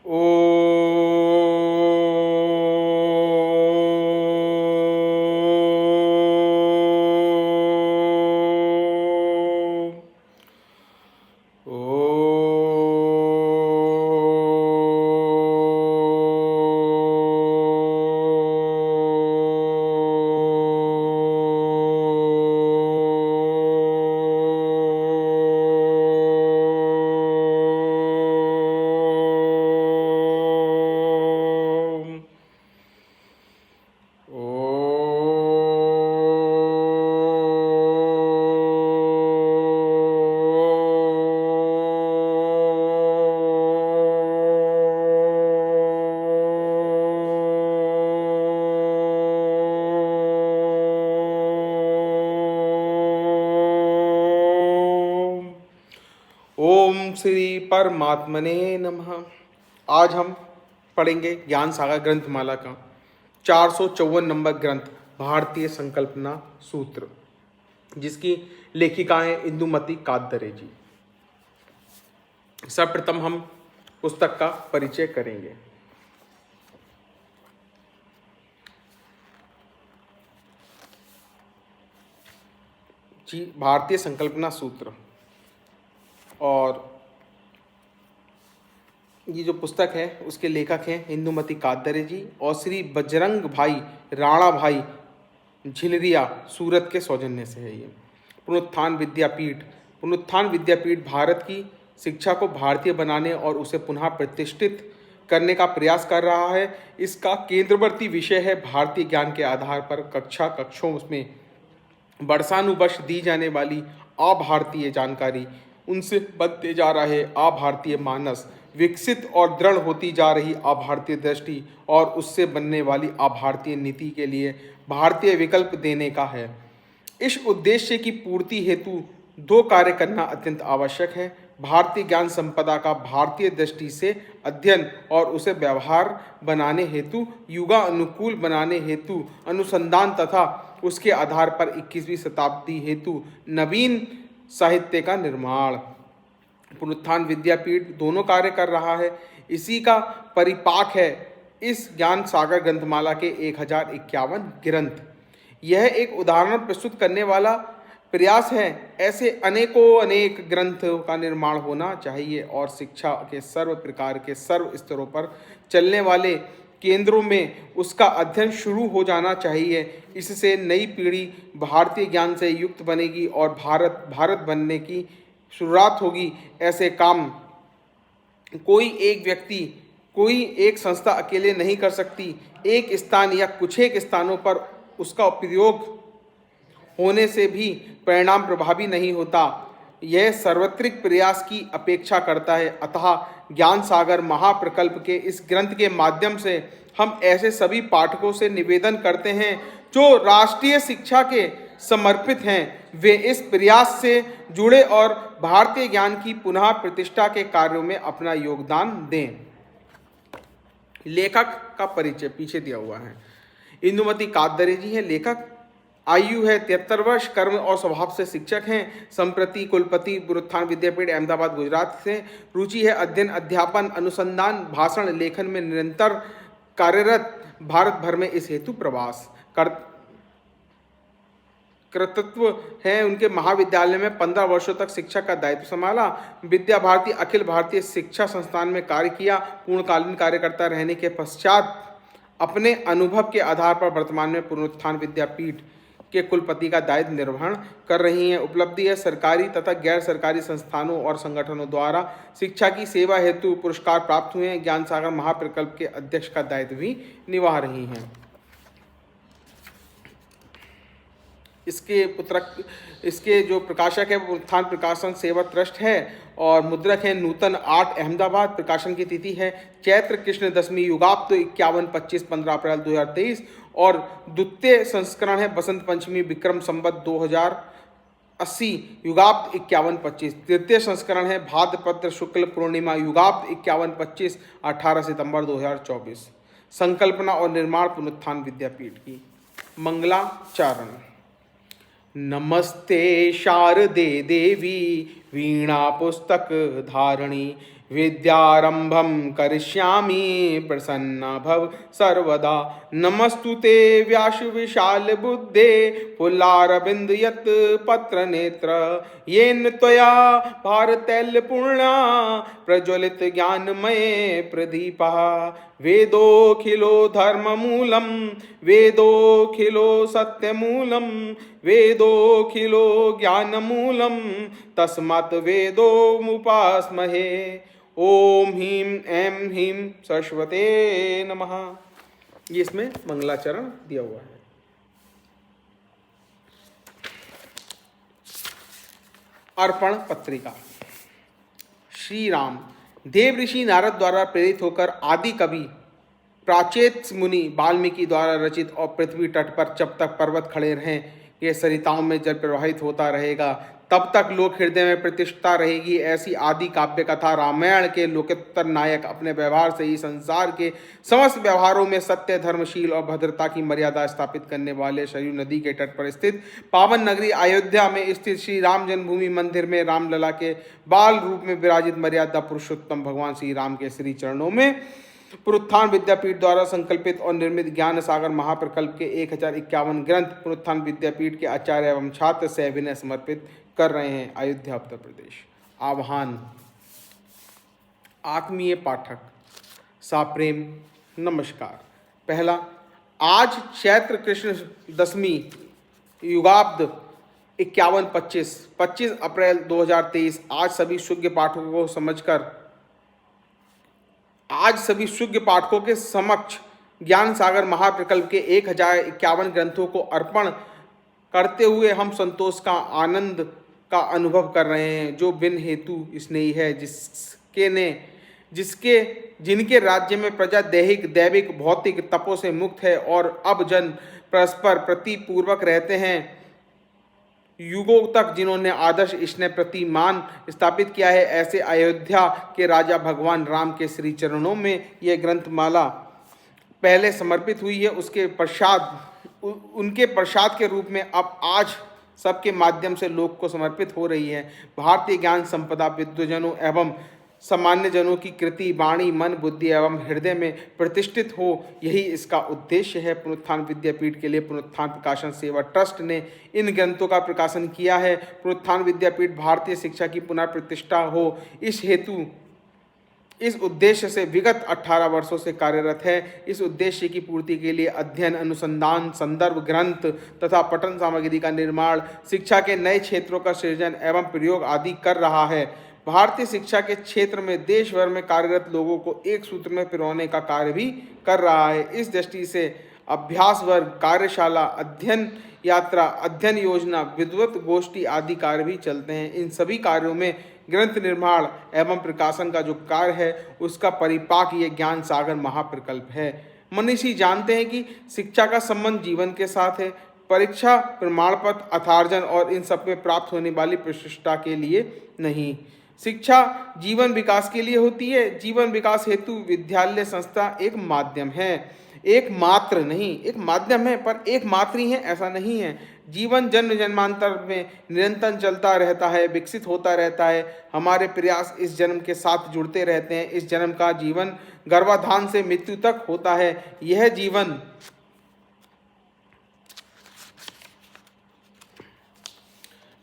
ओम श्री परमात्मने नमः। आज हम पढ़ेंगे ज्ञान सागर ग्रंथमाला का 454 नंबर ग्रंथ भारतीय संकल्पना सूत्र, जिसकी लेखिका हैं इंदुमती कादरे जी। सर्वप्रथम हम पुस्तक का परिचय करेंगे। जी, भारतीय संकल्पना सूत्र। और ये जो पुस्तक है उसके लेखक हैं इंदुमती कादरे जी और श्री बजरंग भाई राणा भाई झिलरिया, सूरत के सौजन्य से है। ये पुनरुत्थान विद्यापीठ भारत की शिक्षा को भारतीय बनाने और उसे पुनः प्रतिष्ठित करने का प्रयास कर रहा है। इसका केंद्रवर्ती विषय है भारतीय ज्ञान के आधार पर कक्षों में वर्षानुवर्ष दी जाने वाली अभारतीय जानकारी, उनसे बनते जा रहे अभारतीय मानस, विकसित और दृढ़ होती जा रही अभारतीय दृष्टि और उससे बनने वाली अभारतीय नीति के लिए भारतीय विकल्प देने का है। इस उद्देश्य की पूर्ति हेतु दो कार्य करना अत्यंत आवश्यक है। भारतीय ज्ञान संपदा का भारतीय दृष्टि से अध्ययन और उसे व्यवहार बनाने हेतु, युगानुकूल बनाने हेतु अनुसंधान तथा उसके आधार पर 21वीं शताब्दी हेतु नवीन साहित्य का निर्माण। पुनरुत्थान विद्यापीठ दोनों कार्य कर रहा है। इसी का परिपाक है इस ज्ञान सागर ग्रंथमाला के 1051 ग्रंथ। यह एक उदाहरण प्रस्तुत करने वाला प्रयास है। ऐसे अनेक ग्रंथों का निर्माण होना चाहिए और शिक्षा के सर्व प्रकार के सर्व स्तरों पर चलने वाले केंद्रों में उसका अध्ययन शुरू हो जाना चाहिए। इससे नई पीढ़ी भारतीय ज्ञान से युक्त बनेगी और भारत बनने की शुरुआत होगी। ऐसे काम कोई एक व्यक्ति, कोई एक संस्था अकेले नहीं कर सकती। एक स्थान या कुछ एक स्थानों पर उसका उपयोग होने से भी परिणाम प्रभावी नहीं होता। यह सार्वत्रिक प्रयास की अपेक्षा करता है। अतः ज्ञान सागर महाप्रकल्प के इस ग्रंथ के माध्यम से हम ऐसे सभी पाठकों से निवेदन करते हैं जो राष्ट्रीय शिक्षा के समर्पित हैं, वे इस प्रयास से जुड़े और भारतीय ज्ञान की पुनः प्रतिष्ठा के कार्यों में अपना योगदान दें। लेखक का परिचय पीछे दिया हुआ है। इंदुमती कादरे जी हैं लेखक। आयु है 73 वर्ष। कर्म और स्वभाव से शिक्षक हैं। संप्रति कुलपति पुनरुत्थान विद्यापीठ अहमदाबाद गुजरात से। रुचि है अध्ययन, अध्यापन, अनुसंधान, भाषण लेखन में निरंतर कार्यरत। भारत भर में इस हेतु प्रवास कर्तृत्व है। उनके महाविद्यालय में 15 वर्षों तक शिक्षा का दायित्व संभाला। विद्या भारती अखिल भारतीय शिक्षा संस्थान में कार्य किया। पूर्णकालीन कार्यकर्ता रहने के पश्चात अपने अनुभव के आधार पर वर्तमान में पुनरुत्थान विद्यापीठ के कुलपति का दायित्व निर्वहन कर रही हैं। उपलब्धि है सरकारी तथा गैर सरकारी संस्थानों और संगठनों द्वारा शिक्षा की सेवा हेतु पुरस्कार प्राप्त हुए हैं। ज्ञान सागर महाप्रकल्प के अध्यक्ष का दायित्व भी निभा रही हैं। इसके जो प्रकाशक है वो उत्थान प्रकाशन सेवा ट्रस्ट है और मुद्रक है नूतन आर्ट अहमदाबाद। प्रकाशन की तिथि है चैत्र कृष्ण दशमी, युगाब्द 51-25 15 अप्रैल 2023 और द्वितीय संस्करण है बसंत पंचमी विक्रम संवत 2080, युगाब्द 51-25। तृतीय संस्करण है भाद्रपद शुक्ल पूर्णिमा, युगाब्द 51-25 18 सितंबर 2024। संकल्पना और निर्माण पुनरुत्थान विद्यापीठ की। मंगलाचरण। नमस्ते शारदे देवी वीणा पुस्तक धारणी, विद्यारंभं करिष्यामि प्रसन्ना भव सर्वदा। नमस्तुते व्यास विशाल बुद्धे फुल्लारविंद यत् पत्र नेत्र। येन त्वया भारतैल्यपूर्णा प्रज्वलित ज्ञानमये प्रदीपः। वेदोऽखिलो धर्ममूलं वेदोऽखिलो सत्यमूलं वेदोऽखिलो ज्ञानमूलं तस्मात् वेदोमुपास्महे। ओम ह्रीं ऐं ह्रीं सरस्वते नमः। ये इसमें मंगलाचरण दिया हुआ है। अर्पण पत्रिका। श्री राम देव ऋषि नारद द्वारा प्रेरित होकर आदि कवि प्राचेत मुनि वाल्मीकि द्वारा रचित और पृथ्वी तट पर जब तक पर्वत खड़े रहें ये सरिताओं में जल प्रवाहित होता रहेगा तब तक लोक हृदय में प्रतिष्ठा रहेगी। ऐसी आदि काव्य कथा रामायण के लोकोत्तर नायक अपने व्यवहार से ही संसार के समस्त व्यवहारों में सत्य, धर्मशील और भद्रता की मर्यादा स्थापित करने वाले सरयू नदी के तट पर स्थित पावन नगरी अयोध्या में स्थित श्री राम जन्मभूमि मंदिर में रामलला के बाल रूप में विराजित मर्यादा पुरुषोत्तम भगवान श्री राम के श्री चरणों में पुनरुत्थान विद्यापीठ द्वारा संकल्पित और निर्मित ज्ञान सागर महाप्रकल्प के 1051 ग्रंथ पुनरुत्थान विद्यापीठ के आचार्य एवं छात्र सविनय समर्पित कर रहे हैं। अयोध्या उत्तर प्रदेश। आह्वान। आत्मीय पाठक साप्रेम नमस्कार। पहला, आज चैत्र कृष्ण दशमी युगाब्द 25 अप्रैल 2023। आज सभी शुद्ध पाठकों के समक्ष ज्ञान सागर महाप्रकल्प के 1051 ग्रंथों को अर्पण करते हुए हम संतोष का आनंद का अनुभव कर रहे हैं, जो बिन हेतु स्नेही है, जिनके राज्य में प्रजा दैहिक दैविक भौतिक तपों से मुक्त है और अब जन परस्पर प्रतिपूर्वक रहते हैं। युगों तक जिन्होंने आदर्श स्नेह प्रतिमान स्थापित किया है, ऐसे अयोध्या के राजा भगवान राम के श्री चरणों में यह ग्रंथमाला पहले समर्पित हुई है। उनके प्रसाद के रूप में अब आज सबके माध्यम से लोक को समर्पित हो रही है। भारतीय ज्ञान संपदा विद्वजनों एवं सामान्य जनों की कृति वाणी मन बुद्धि एवं हृदय में प्रतिष्ठित हो, यही इसका उद्देश्य है। पुनरुत्थान विद्यापीठ के लिए पुनरुत्थान प्रकाशन सेवा ट्रस्ट ने इन ग्रंथों का प्रकाशन किया है। पुनरुत्थान विद्यापीठ भारतीय शिक्षा की पुनः प्रतिष्ठा हो, इस उद्देश्य से विगत 18 वर्षों से कार्यरत है। इस उद्देश्य की पूर्ति के लिए अध्ययन अनुसंधान संदर्भ ग्रंथ तथा पठन सामग्री का निर्माण, शिक्षा के नए क्षेत्रों का सृजन एवं प्रयोग आदि कर रहा है। भारतीय शिक्षा के क्षेत्र में देश भर में कार्यरत लोगों को एक सूत्र में पिरोने का कार्य भी कर रहा है। इस दृष्टि से अभ्यास वर्ग, कार्यशाला, अध्ययन यात्रा, अध्ययन योजना, विद्वत गोष्ठी आदि कार्य भी चलते हैं। इन सभी कार्यों में ग्रंथ निर्माण एवं प्रकाशन का जो कार्य है उसका परिपाक ये ज्ञान सागर महाप्रकल्प है। मनीषी जानते हैं कि शिक्षा का संबंध जीवन के साथ है। परीक्षा, प्रमाण पत्र, अर्थार्जन और इन सब में प्राप्त होने वाली प्रतिष्ठा के लिए नहीं। शिक्षा जीवन विकास के लिए होती है। जीवन विकास हेतु विद्यालय संस्था एक माध्यम है, एक मात्र नहीं। एक माध्यम है पर एक मात्र ही है ऐसा नहीं है। जीवन जन्म जन्मांतर में निरंतर चलता रहता है, विकसित होता रहता है। हमारे प्रयास इस जन्म के साथ जुड़ते रहते हैं। इस जन्म का जीवन गर्भाधान से मृत्यु तक होता है। यह जीवन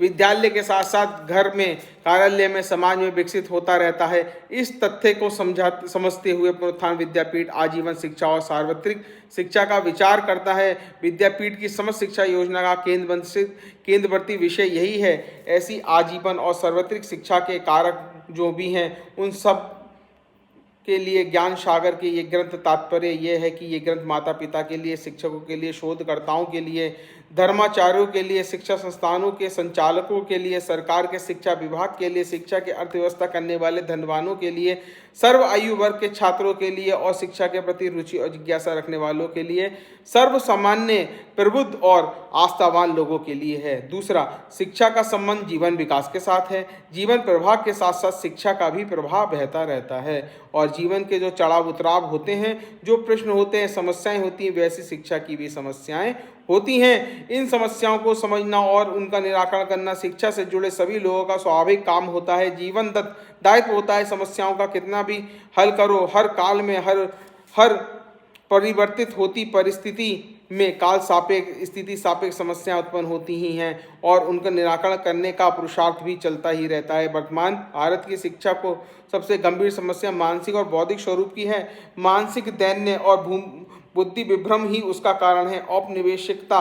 विद्यालय के साथ साथ घर में, कार्यालय में, समाज में विकसित होता रहता है। इस तथ्य को समझते हुए पुनरुत्थान विद्यापीठ आजीवन शिक्षा और सार्वत्रिक शिक्षा का विचार करता है। विद्यापीठ की समस्त शिक्षा योजना का केंद्रवर्ती विषय यही है। ऐसी आजीवन और सार्वत्रिक शिक्षा के कारक जो भी हैं उन सब के लिए ज्ञान सागर के ये ग्रंथ तात्पर्य ये है कि ये ग्रंथ माता पिता के लिए, शिक्षकों के लिए, शोधकर्ताओं के लिए, धर्माचार्यों के लिए, शिक्षा संस्थानों के संचालकों के लिए, सरकार के शिक्षा विभाग के लिए, शिक्षा की अर्थव्यवस्था करने वाले धनवानों के लिए, सर्व आयु वर्ग के छात्रों के लिए और शिक्षा के प्रति रुचि और जिज्ञासा रखने वालों के लिए, सर्व सामान्य प्रबुद्ध और आस्थावान लोगों के लिए है। दूसरा, शिक्षा का संबंध जीवन विकास के साथ है। जीवन प्रभाव के साथ साथ शिक्षा का भी प्रभाव बहता रहता है और जीवन के जो चढ़ाव उतराव होते हैं, जो प्रश्न होते हैं, समस्याएं होती हैं, वैसी शिक्षा की भी समस्याएं होती हैं। इन समस्याओं को समझना और उनका निराकरण करना शिक्षा से जुड़े सभी लोगों का स्वाभाविक काम होता है, जीवनदत्त दायित्व होता है। समस्याओं का कितना भी हल करो, हर काल में हर परिवर्तित होती परिस्थिति में काल सापेक्ष स्थिति सापेक्ष समस्याएं उत्पन्न होती ही हैं और उनका निराकरण करने का पुरुषार्थ भी चलता ही रहता है। वर्तमान भारत की शिक्षा को सबसे गंभीर समस्या मानसिक और बौद्धिक स्वरूप की है। मानसिक दैन्य और बुद्धि विभ्रम ही उसका कारण है। औपनिवेशिकता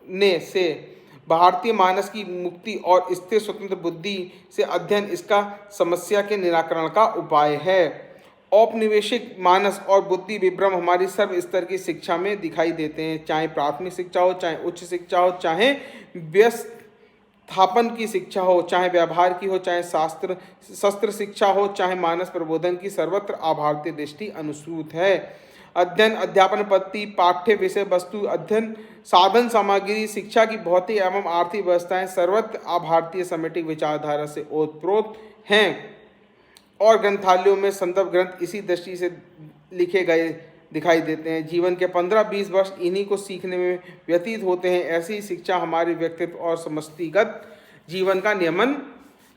ने से भारतीय मानस की मुक्ति और स्थिर स्वतंत्र बुद्धि से अध्ययन इसका समस्या के निराकरण का उपाय है। औपनिवेशिक मानस और बुद्धि विभ्रम हमारी सर्व स्तर की शिक्षा में दिखाई देते हैं, चाहे प्राथमिक शिक्षा हो, चाहे उच्च शिक्षा हो, चाहे व्यवस्थापन की शिक्षा हो, चाहे व्यवहार की हो, चाहे शस्त्र शिक्षा हो, चाहे मानस प्रबोधन की, सर्वत्र अभारतीय दृष्टि अनुसूत है। अध्ययन अध्यापन पद्धति, पाठ्य विषय वस्तु, अध्ययन साधन सामग्री, शिक्षा की भौतिक एवं आर्थिक व्यवस्थाएं सर्वत्र अभारतीय समेटिक विचारधारा से ओतप्रोत हैं और ग्रंथालयों में संदर्भ ग्रंथ इसी दृष्टि से लिखे गए दिखाई देते हैं। जीवन के 15-20 वर्ष इन्हीं को सीखने में व्यतीत होते हैं। ऐसी ही शिक्षा हमारे व्यक्तित्व और समष्टिगत जीवन का नियमन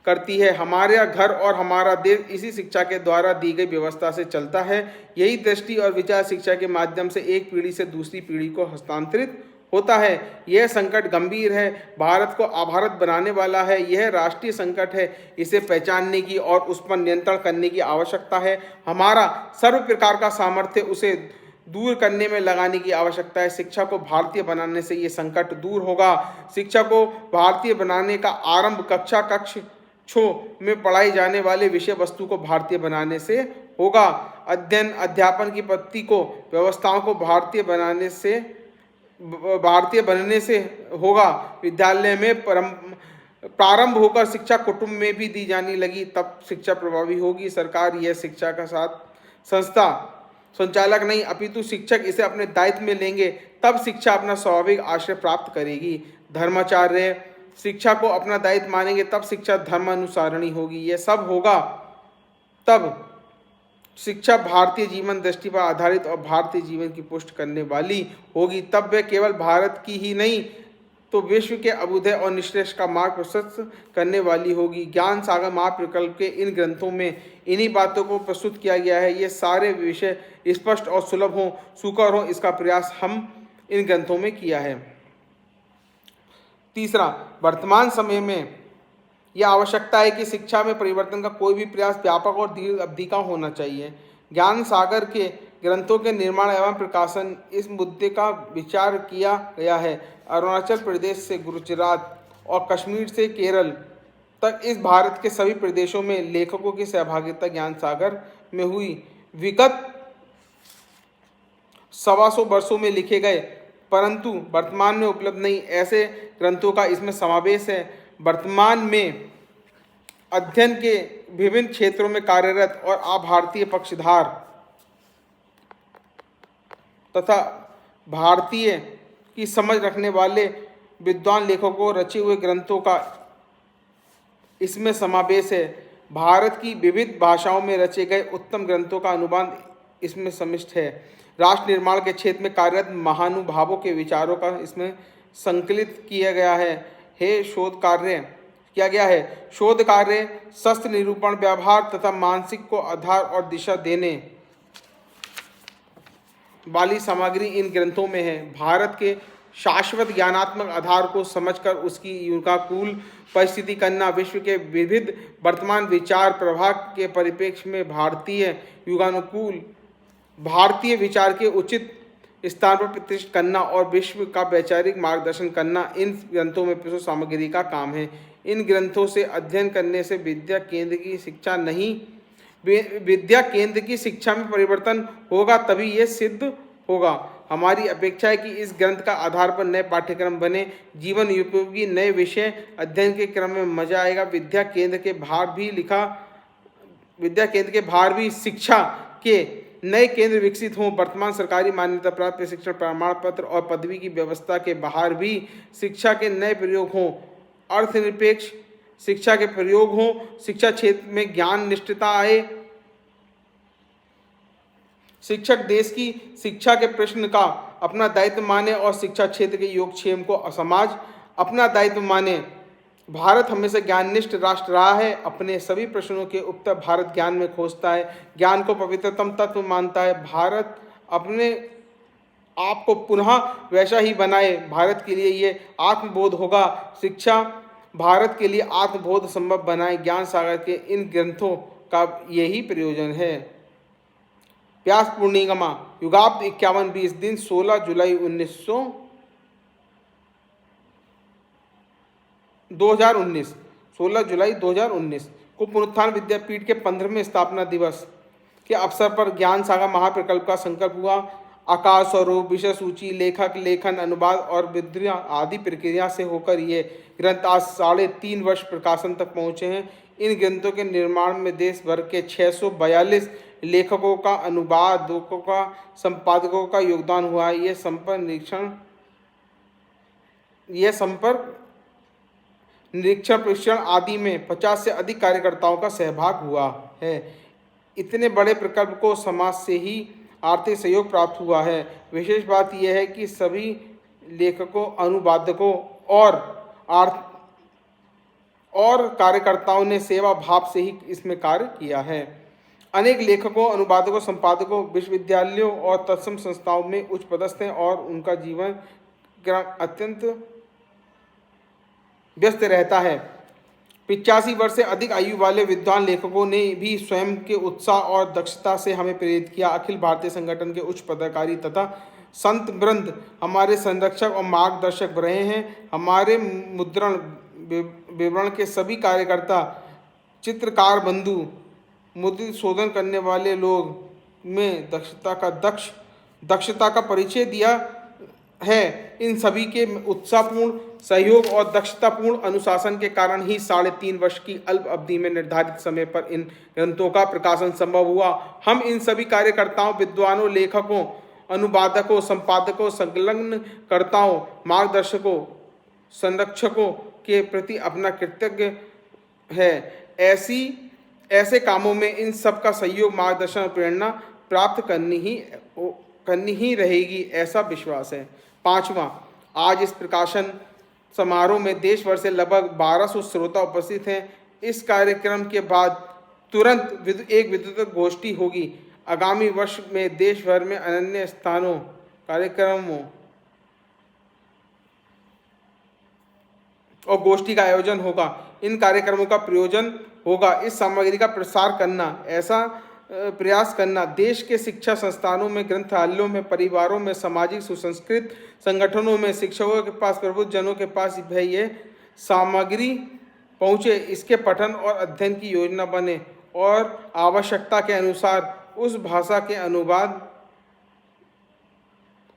करती है। हमारा घर और हमारा देश इसी शिक्षा के द्वारा दी गई व्यवस्था से चलता है। यही दृष्टि और विचार शिक्षा के माध्यम से एक पीढ़ी से दूसरी पीढ़ी को हस्तांतरित होता है। यह संकट गंभीर है, भारत को अभारत बनाने वाला है। यह राष्ट्रीय संकट है, इसे पहचानने की और उस पर नियंत्रण करने की आवश्यकता है। हमारा सर्व प्रकार का सामर्थ्य उसे दूर करने में लगाने की आवश्यकता है। शिक्षा को भारतीय बनाने से ये संकट दूर होगा। शिक्षा को भारतीय बनाने का आरंभ कक्षों में पढ़ाई जाने वाले विषय वस्तु को भारतीय बनाने से होगा। अध्ययन अध्यापन की पद्धति को, व्यवस्थाओं को भारतीय बनने से होगा। विद्यालय में प्रारंभ होकर शिक्षा कुटुंब में भी दी जाने लगी, तब शिक्षा प्रभावी होगी। सरकार यह शिक्षा का साथ संस्था संचालक नहीं अपितु शिक्षक इसे अपने दायित्व में लेंगे, तब शिक्षा अपना स्वाभाविक आश्रय प्राप्त करेगी। धर्माचार्य शिक्षा को अपना दायित्व मानेंगे, तब शिक्षा धर्मानुसारणी होगी। यह सब होगा तब शिक्षा भारतीय जीवन दृष्टि पर आधारित और भारतीय जीवन की पुष्टि करने वाली होगी। तब वह केवल भारत की ही नहीं तो विश्व के अभ्युदय और निश्रेष का मार्ग प्रशस्त करने वाली होगी। ज्ञान सागर महाप्रकल्प के इन ग्रंथों में इन्हीं बातों को प्रस्तुत किया गया है। ये सारे विषय स्पष्ट और सुलभ हों, सुकर हो, इसका प्रयास हम इन ग्रंथों में किया है। तीसरा, वर्तमान समय में यह आवश्यकता है कि शिक्षा में परिवर्तन का कोई भी प्रयास व्यापक और दीर्घ अवधि का होना चाहिए। ज्ञान सागर के ग्रंथों के निर्माण एवं प्रकाशन इस मुद्दे का विचार किया गया है। अरुणाचल प्रदेश से गुजरात और कश्मीर से केरल तक इस भारत के सभी प्रदेशों में लेखकों की सहभागिता ज्ञान सागर में हुई। विगत 125 वर्षों में लिखे गए परंतु वर्तमान में उपलब्ध नहीं ऐसे ग्रंथों का इसमें समावेश है। वर्तमान में अध्ययन के विभिन्न क्षेत्रों में कार्यरत और अभारतीय पक्षधर तथा भारतीय की समझ रखने वाले विद्वान लेखकों को रचे हुए ग्रंथों का इसमें समावेश है। भारत की विविध भाषाओं में रचे गए उत्तम ग्रंथों का अनुवाद इसमें सम्मिलित है। राष्ट्र निर्माण के क्षेत्र में कार्यरत महानुभावों के विचारों का इसमें संकलित किया गया है। शोध कार्य शस्त्र निरूपण व्यवहार तथा मानसिक को आधार और दिशा देने वाली सामग्री इन ग्रंथों में है। भारत के शाश्वत ज्ञानात्मक आधार को समझकर उसकी युगानुकूल परिस्थिति करना, विश्व के विविध वर्तमान विचार प्रवाह के परिप्रेक्ष्य में भारतीय विचार के उचित स्थान पर प्रतिष्ठित करना और विश्व का वैचारिक मार्गदर्शन करना इन ग्रंथों में प्रस्तुत सामग्री का काम है। इन ग्रंथों से अध्ययन करने से विद्या केंद्र की शिक्षा में परिवर्तन होगा, तभी यह सिद्ध होगा। हमारी अपेक्षा है कि इस ग्रंथ का आधार पर नए पाठ्यक्रम बने, जीवन उपयोगी नए विषय अध्ययन के क्रम में मजा आएगा। विद्या केंद्र के बाहर भी शिक्षा के नए केंद्र विकसित हों। वर्तमान सरकारी मान्यता प्राप्त प्रशिक्षण प्रमाण पत्र और पदवी की व्यवस्था के बाहर भी शिक्षा के नए प्रयोग हों। अर्थनिरपेक्ष शिक्षा के प्रयोग हों। शिक्षा क्षेत्र में ज्ञान निष्ठता आए शिक्षक देश की शिक्षा के प्रश्न का अपना दायित्व माने और शिक्षा क्षेत्र के योगक्षेम को समाज अपना दायित्व माने। भारत हमेशा ज्ञाननिष्ठ राष्ट्र रहा है। अपने सभी प्रश्नों के उत्तर भारत ज्ञान में खोजता है, ज्ञान को पवित्रतम तत्व मानता है। भारत अपने आप को पुनः वैसा ही बनाए, भारत के लिए ये आत्मबोध होगा। शिक्षा भारत के लिए आत्मबोध संभव बनाए। ज्ञान सागर के इन ग्रंथों का यही प्रयोजन है। व्यास पूर्णिमा युगाब्द 51-20 दिन 16 जुलाई 2019 16 जुलाई 2019 को पुनरुत्थान विद्यापीठ के 15वें स्थापना दिवस के अवसर पर ज्ञान सागर महाप्रकल्प का संकल्प हुआ। आकार स्वरूप, विषय सूची, लेखक, लेखन, अनुवाद और विद्या आदि प्रक्रिया से होकर ये ग्रंथ आज 3.5 वर्ष प्रकाशन तक पहुँचे हैं। इन ग्रंथों के निर्माण में देश भर के 642 लेखकों का, अनुवादकों का, संपादकों का योगदान हुआ है। यह संपर्क निरीक्षण, प्रशिक्षण आदि में 50 से अधिक कार्यकर्ताओं का सहभाग हुआ है। इतने बड़े प्रकल्प को समाज से ही आर्थिक सहयोग प्राप्त हुआ है। विशेष बात यह है कि सभी लेखकों, अनुवादकों और कार्यकर्ताओं ने सेवा भाव से ही इसमें कार्य किया है। अनेक लेखकों, अनुवादकों, संपादकों विश्वविद्यालयों और तत्सम संस्थाओं में उच्च पदस्थ हैं और उनका जीवन अत्यंत व्यस्त रहता है। 85 वर्ष से अधिक आयु वाले विद्वान लेखकों ने भी स्वयं के उत्साह और दक्षता से हमें प्रेरित किया। अखिल भारतीय संगठन के उच्च पदाधिकारी तथा संत वृंद हमारे संरक्षक और मार्गदर्शक रहे हैं। हमारे मुद्रण विवरण के सभी कार्यकर्ता, चित्रकार बंधु, मुद्रित शोधन करने वाले लोग में दक्षता का परिचय दिया है। इन सभी के उत्साहपूर्ण सहयोग और दक्षतापूर्ण अनुशासन के कारण ही 3.5 वर्ष की अल्प अवधि में निर्धारित समय पर इन ग्रंथों का प्रकाशन संभव हुआ। हम इन सभी कार्यकर्ताओं, विद्वानों, लेखकों, अनुवादकों, संपादकों, संकलनकर्ताओं, मार्गदर्शकों, संरक्षकों के प्रति अपना कृतज्ञ है। ऐसे कामों में इन सब का सहयोग, मार्गदर्शन और प्रेरणा प्राप्त करनी ही रहेगी, ऐसा विश्वास है। 5वां, आज इस प्रकाशन समारोह में देश भर से लगभग 1200 श्रोता उपस्थित हैं। इस कार्यक्रम के बाद तुरंत एक विद्वत गोष्ठी होगी। आगामी वर्ष में देश भर में अन्य स्थानों कार्यक्रमों और गोष्ठी का आयोजन होगा। इन कार्यक्रमों का प्रयोजन होगा इस सामग्री का प्रसार करना, ऐसा प्रयास करना देश के शिक्षा संस्थानों में, ग्रंथालयों में, परिवारों में, सामाजिक सुसंस्कृत संगठनों में, शिक्षकों के पास, प्रबुद्धजनों के पास ये सामग्री पहुँचे, इसके पठन और अध्ययन की योजना बने और आवश्यकता के अनुसार उस भाषा के अनुवाद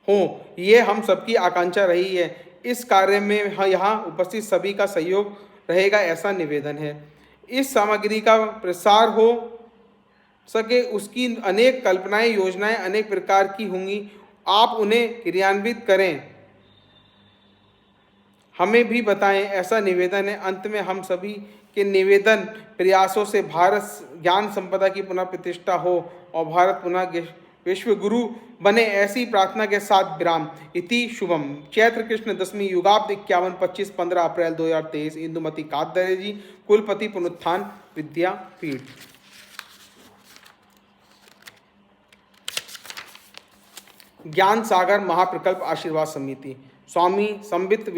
हो। ये हम सबकी आकांक्षा रही है। इस कार्य में यहाँ उपस्थित सभी का सहयोग रहेगा, ऐसा निवेदन है। इस सामग्री का प्रसार हो सके उसकी अनेक कल्पनाएं, योजनाएं अनेक प्रकार की होंगी। आप उन्हें क्रियान्वित करें, हमें भी बताएं, ऐसा निवेदन है। अंत में हम सभी के निवेदन प्रयासों से भारत ज्ञान संपदा की पुनः प्रतिष्ठा हो और भारत पुनः विश्व गुरु बने, ऐसी प्रार्थना के साथ विराम। इति शुभम। चैत्र कृष्ण दशमी युगाब्द 51-25 15 अप्रैल 2023। इंदुमती कादरे जी, कुलपति पुनरुत्थान विद्यापीठ। ज्ञान सागर महाप्रकल्प आशीर्वाद समिति। स्वामी संबित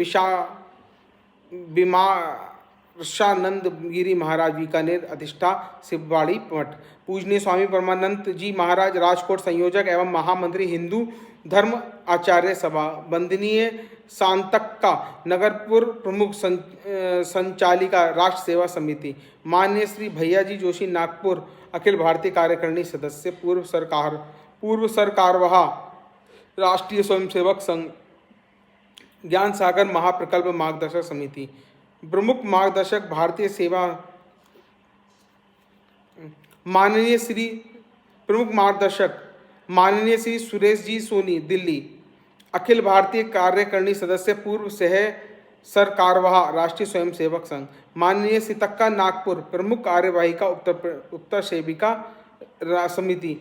विमर्शानंद गिरी महाराज बीकानेर अधिष्ठा शिववाड़ी मठ। पूजनीय स्वामी परमानंद जी महाराज राजकोट संयोजक एवं महामंत्री हिंदू धर्म आचार्य सभा। वंदनीय सांतक्का नगरपुर प्रमुख संचालिका राष्ट्र सेवा समिति। माननीय श्री भैया जी जोशी नागपुर अखिल भारतीय कार्यकारिणी सदस्य, पूर्व सरकारवाह राष्ट्रीय स्वयंसेवक संघ। ज्ञान सागर महाप्रकल्प मार्गदर्शक समिति। प्रमुख मार्गदर्शक भारतीय सेवा माननीय श्री सुरेश जी सोनी दिल्ली। अखिल भारतीय कार्यकारिणी सदस्य, पूर्व सह सरकारवाह राष्ट्रीय स्वयंसेवक संघ। माननीय सीतक्का नागपुर प्रमुख कार्यवाहिका उत्तर सेविका समिति।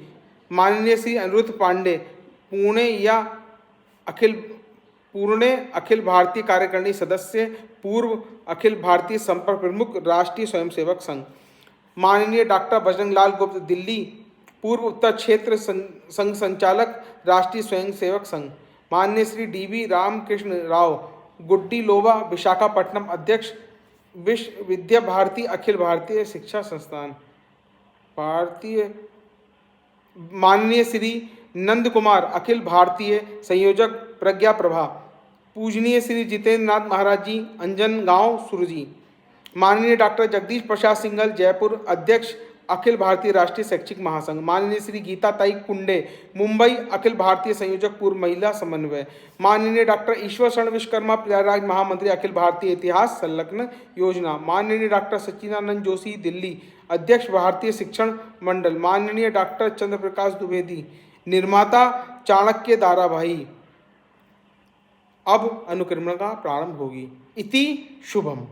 माननीय श्री अनिरुद्ध पांडे, पुणे अखिल भारतीय कार्यकारिणी सदस्य, पूर्व अखिल भारतीय संपर्क प्रमुख, राष्ट्रीय स्वयंसेवक संघ। माननीय डॉक्टर बजरंग लाल गुप्त, दिल्ली, पूर्व उत्तर क्षेत्र संघ संचालक, राष्ट्रीय स्वयंसेवक संघ। माननीय श्री डी.वी. रामकृष्ण राव, गुड्डी लोबा, विशाखापट्टनम, अध्यक्ष, विश्व विद्या भारती अखिल भारतीय शिक्षा संस्थान। माननीय श्री नंद कुमार, अखिल भारतीय संयोजक, प्रज्ञा प्रभा। पूजनीय श्री जितेंद्र नाथ महाराज जी, अंजनगांव, सुरजी। माननीय डॉक्टर जगदीश प्रसाद सिंघल, जयपुर, अध्यक्ष, अखिल भारतीय राष्ट्रीय शैक्षिक महासंघ। माननीय श्री गीता ताई कुंडे, मुंबई, अखिल भारतीय संयोजक, पूर्व महिला समन्वय। माननीय डॉक्टर ईश्वर शरण विश्वकर्मा, प्रयागराज महामंत्री, अखिल भारतीय इतिहास संलग्न योजना। माननीय डॉक्टर सच्चिदानंद जोशी, दिल्ली, अध्यक्ष, भारतीय शिक्षण मंडल। माननीय डॉक्टर चंद्रप्रकाश द्विवेदी, निर्माता, चाणक्य धारावाही। अब अनुक्रमणिका प्रारंभ होगी। इति शुभम।